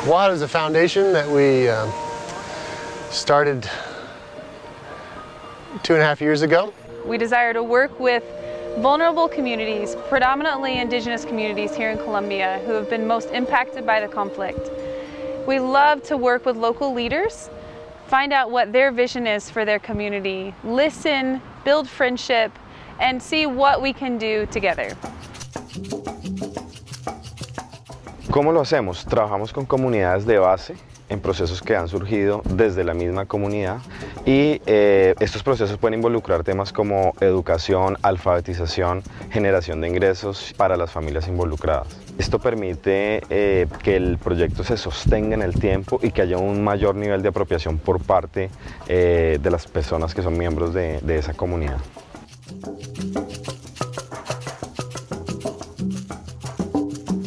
Wajaro is a foundation that we started 2.5 years ago. We desire to work with vulnerable communities, predominantly indigenous communities here in Colombia, who have been most impacted by the conflict. We love to work with local leaders, find out what their vision is for their community, listen, build friendship, and see what we can do together. ¿Cómo lo hacemos? Trabajamos con comunidades de base en procesos que han surgido desde la misma comunidad y estos procesos pueden involucrar temas como educación, alfabetización, generación de ingresos para las familias involucradas. Esto permite que el proyecto se sostenga en el tiempo y que haya un mayor nivel de apropiación por parte de las personas que son miembros de esa comunidad.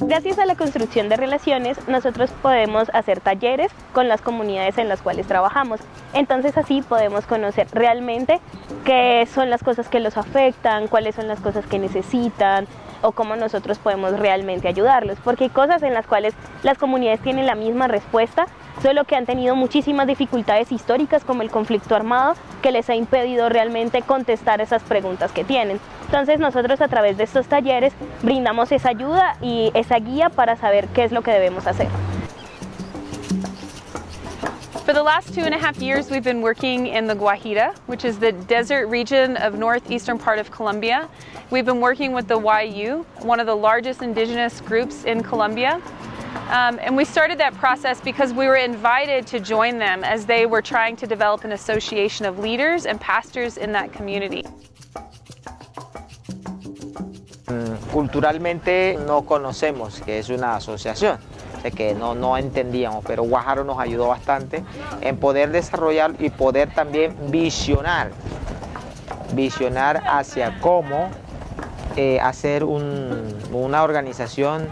Gracias a la construcción de relaciones, nosotros podemos hacer talleres con las comunidades en las cuales trabajamos. Entonces así podemos conocer realmente qué son las cosas que los afectan, cuáles son las cosas que necesitan o cómo nosotros podemos realmente ayudarlos. Porque hay cosas en las cuales las comunidades tienen la misma respuesta, solo que han tenido muchísimas dificultades históricas como el conflicto armado que les ha impedido realmente contestar esas preguntas que tienen. Entonces nosotros a través de estos talleres brindamos esa ayuda y esa guía para saber qué es lo que debemos hacer. For the last 2.5 years, we've been working in the Guajira, which is the desert region of northeastern part of Colombia. We've been working with the YU, one of the largest indigenous groups in Colombia. And we started that process because we were invited to join them as they were trying to develop an association of leaders and pastors in that community. Culturalmente no conocemos que es una asociación, que no entendíamos, pero Wájaro nos ayudó bastante en poder desarrollar y poder también visionar hacia cómo hacer una organización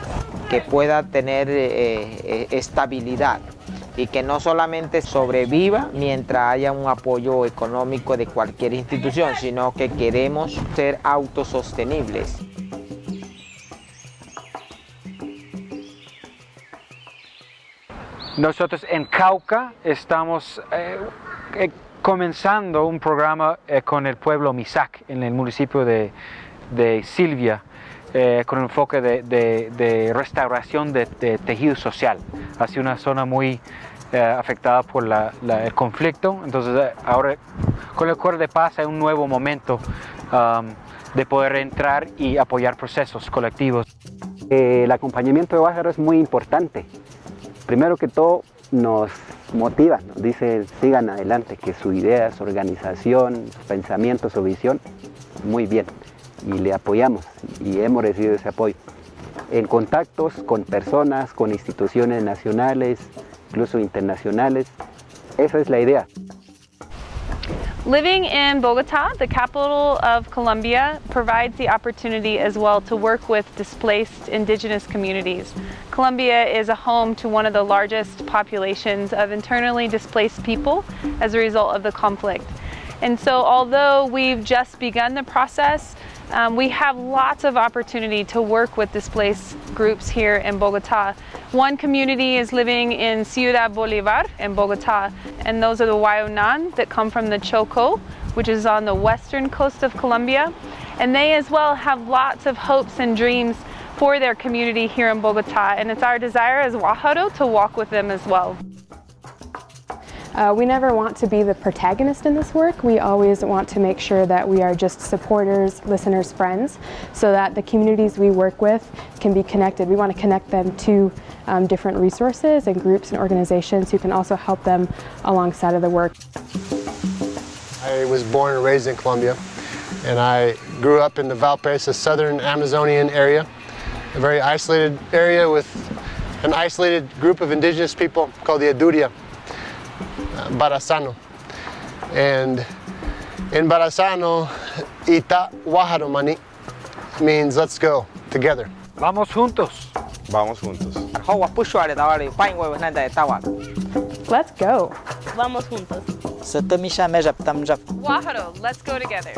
que pueda tener estabilidad y que no solamente sobreviva mientras haya un apoyo económico de cualquier institución, sino que queremos ser autosostenibles. Nosotros en Cauca estamos comenzando un programa con el pueblo Misac en el municipio de Silvia, con un enfoque de restauración de tejido social hacia una zona muy afectada por el conflicto. Entonces ahora con el acuerdo de paz hay un nuevo momento de poder entrar y apoyar procesos colectivos. El acompañamiento de Wájaro es muy importante. Primero que todo nos motiva, nos dice sigan adelante, que su idea, su organización, su pensamiento, su visión, muy bien. Y le apoyamos y hemos recibido ese apoyo. En contactos con personas, con instituciones nacionales, incluso internacionales, esa es la idea. Living in Bogotá, the capital of Colombia, provides the opportunity as well to work with displaced indigenous communities. Colombia is a home to one of the largest populations of internally displaced people as a result of the conflict. And so although we've just begun the process, we have lots of opportunity to work with displaced groups here in Bogotá. One community is living in Ciudad Bolívar in Bogotá, and those are the Wayunan that come from the Chocó, which is on the western coast of Colombia. And they as well have lots of hopes and dreams for their community here in Bogotá, and it's our desire as Wájaro to walk with them as well. We never want to be the protagonist in this work. We always want to make sure that we are just supporters, listeners, friends, so that the communities we work with can be connected. We want to connect them to different resources and groups and organizations who can also help them alongside of the work. I was born and raised in Colombia, and I grew up in the Valparaiso southern Amazonian area, a very isolated area with an isolated group of indigenous people called the Aduria. Barazano. And in Barazano, Ita Wájaro Mani means let's go together. Vamos juntos. Vamos juntos. Let's go. Vamos juntos. Wájaro, let's go together.